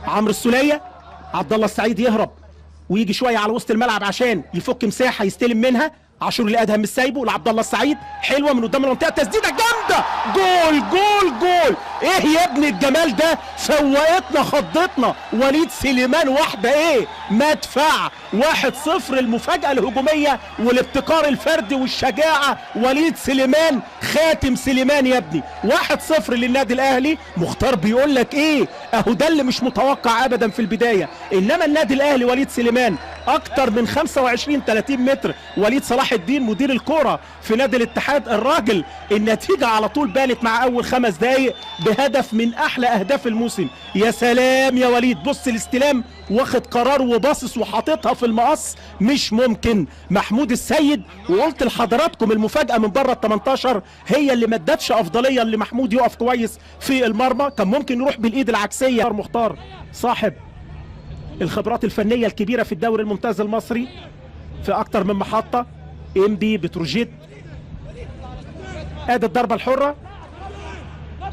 عمرو السولية، عبد الله السعيد يهرب ويجي شويه على وسط الملعب عشان يفك مساحه يستلم منها. عاشور الادهم مش سايبه لعبد الله السعيد، حلوه من قدام المنطقه، تسديده جامده، جول جول جول. ايه يا ابن الجمال ده؟ فوقتنا خضتنا وليد سليمان، واحده ايه مدفع. 1-0 المفاجاه الهجوميه والابتكار الفردي والشجاعه، وليد سليمان خاتم سليمان يا ابني. 1-0 للنادي الاهلي. مختار بيقول لك ايه، اهو ده اللي مش متوقع ابدا في البدايه، انما النادي الاهلي وليد سليمان اكتر من 25-30 متر. وليد صلاح الدين مدير الكرة في نادي الاتحاد، الراجل النتيجة على طول بانت مع اول 5 دقايق بهدف من احلى اهداف الموسم. يا سلام يا وليد، بص الاستلام، واخد قرار وباصص وحاططها في المقص، مش ممكن. محمود السيد، وقلت لحضراتكم المفاجأة من بره ال18 هي اللي ما ادتش افضلية لمحمود يقف كويس في المرمى، كان ممكن يروح بالايد العكسية. مختار صاحب الخبرات الفنية الكبيرة في الدوري الممتاز المصري في اكتر من محطة، انبي، بتروجيت. ادي الضربة الحرة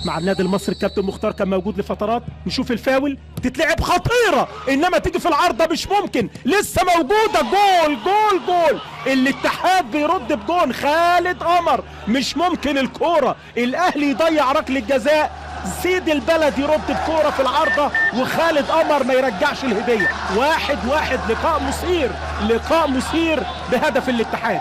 مع النادي المصري، الكابتن مختار كان موجود لفترات. نشوف الفاول، تتلعب خطيرة انما تيجي في العارضة مش ممكن، لسه موجودة. جول جول جول. الاتحاد بيرد بجون خالد قمر، مش ممكن الكورة الاهلي يضيع ركلة جزاء، سيد البلد يرد بكوره في العارضه وخالد قمر ما يرجعش الهديه. 1-1 لقاء مثير، لقاء مثير بهدف الاتحاد.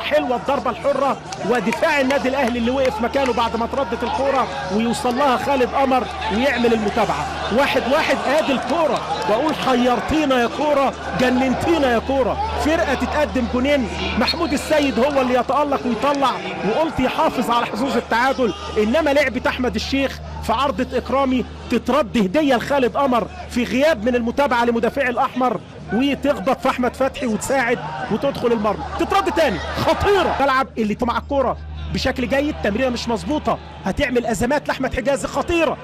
حلوه الضربه الحره ودفاع النادي الاهلي اللي وقف مكانه بعد ما تردت الكوره ويوصل لها خالد قمر ويعمل المتابعه. 1-1. ادي الكوره، بقول حيرتينا يا كوره، جننتينا يا كوره. فرقه تتقدم جونين، محمود السيد هو اللي يتالق ويطلع، وقلت يحافظ على حظوظ التعادل، انما لعبه احمد الشيخ في عرضة اكرامي تترد هدية لخالد قمر في غياب من المتابعة لمدافع الاحمر، وتخبط في احمد فتحي وتساعد وتدخل المرمى. تترد تاني خطيرة، تلعب اللي مع الكرة بشكل جيد، تمريرة مش مظبوطة هتعمل ازمات لاحمد حجازي. خطيرة،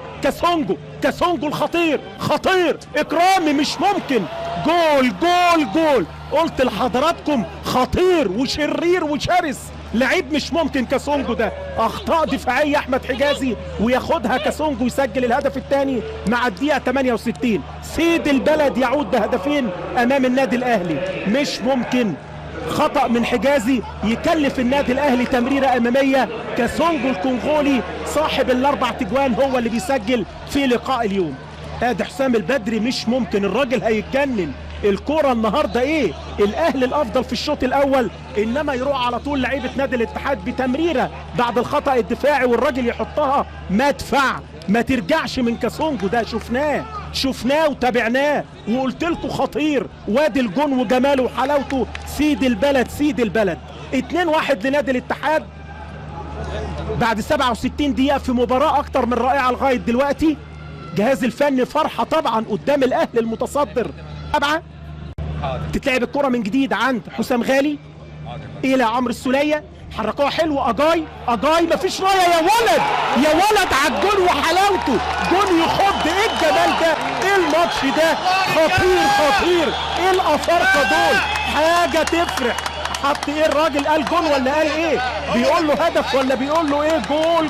كاسونجو الخطير، خطير اكرامي مش ممكن. جول جول جول. قلت لحضراتكم خطير وشرير وشرس، لعيب مش ممكن كاسونجو ده. اخطاء دفاعيه احمد حجازي وياخدها كاسونجو، يسجل الهدف الثاني مع الدقيقه 68. سيد البلد يعود بهدفين امام النادي الاهلي، مش ممكن. خطأ من حجازي يكلف النادي الاهلي تمريره اماميه. كاسونجو الكونغولي صاحب ال4 تجوان هو اللي بيسجل في لقاء اليوم. ادي حسام البدري، مش ممكن، الراجل هيتجنن. الكرة النهاردة ايه، الاهلي الافضل في الشوط الاول، انما يروح على طول لعيبة نادي الاتحاد بتمريرة بعد الخطأ الدفاعي والراجل يحطها مدفع. ما ترجعش من كاسونجو ده، شفناه وتابعناه وقلت لكم خطير. وادي الجون وجماله وحلاوته، سيد البلد. 2-1 لنادي الاتحاد بعد 67 دقيقة في مباراة اكتر من رائعة لغاية دلوقتي. جهاز الفني فرحة طبعا قدام الاهلي المتصدر. تتلعب الكرة من جديد عند حسام غالي الى عمرو السولية، حركوها حلو. اجاي مفيش رايه يا ولد على الجون وحلاوته، جون يخض. ايه الجمال ده، ايه الماتش ده، خطير. ايه الافارقه دول، حاجه تفرح. حط ايه الراجل، قال جون ولا قال ايه؟ بيقول له هدف ولا بيقول له ايه؟ جول.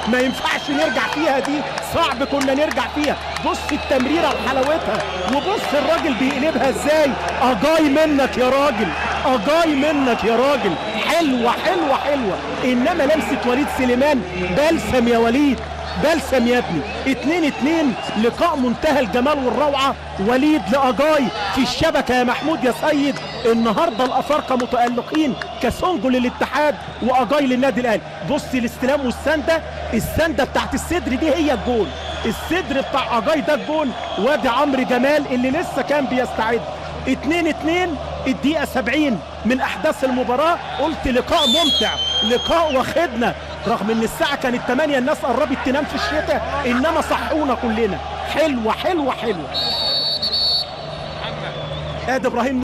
ما ينفعش نرجع فيها دي، صعب كنا نرجع فيها. بص التمريره وحلاوتها، وبص الراجل بيقلبها ازاي. اجاي منك يا راجل، حلوه. انما لمسه وليد سليمان بلسم يا وليد، بلسم يا ابني. 2-2 لقاء منتهى الجمال والروعه. وليد لاجاي في الشبكه يا محمود يا سيد. النهارده الافارقه متالقين، كاسونجو للاتحاد واجاي للنادي الاهلي. بص الاستلام والسنده بتاعت الصدر دي هي الجول، الصدر بتاع اجاي ده الجول. وادي عمرو جمال اللي لسه كان بيستعد. 2-2 الدقيقه 70 من احداث المباراه. قلت لقاء ممتع، لقاء واخدنا، رغم ان الساعه كانت 8 الناس قربت تنام في الشتاء، انما صحونا كلنا. حلوه. ادي ابراهيم